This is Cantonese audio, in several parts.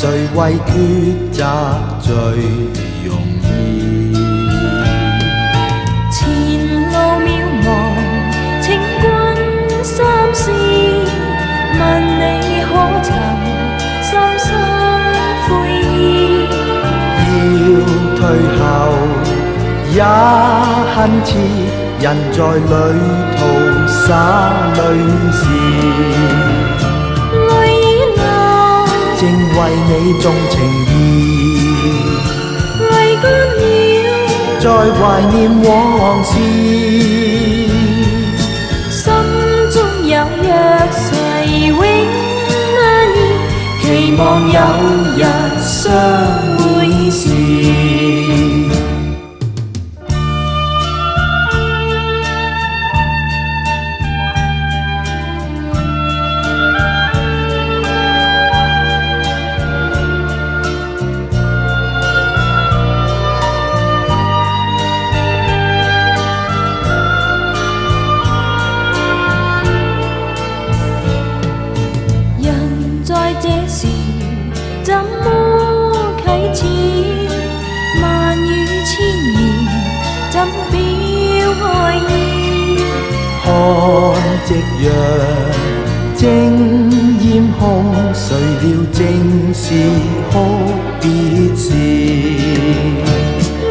誰為抉擇最容易？前路渺茫，請君三思，問你可曾深深悔意？要退後也恨遲，人在旅途灑淚時，正為你重情義，淚乾了，再懷念往事，心中有約誓永安然，期望有日相會時。在這時怎麼啟齒？萬語千言怎表愛意？看夕陽正豔紅，誰料正是哭別時，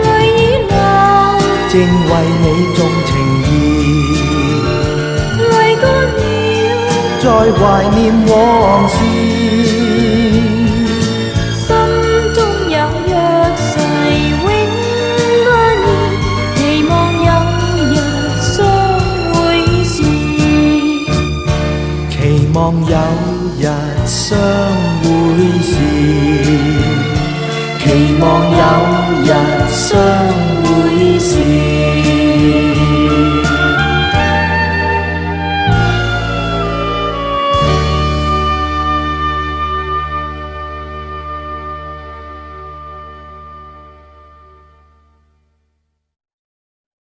淚已流，正為你重情義，淚乾了，再懷念往事，心中有約誓永安然，期望有日相會時，期望有日相會時，期望有日相會時。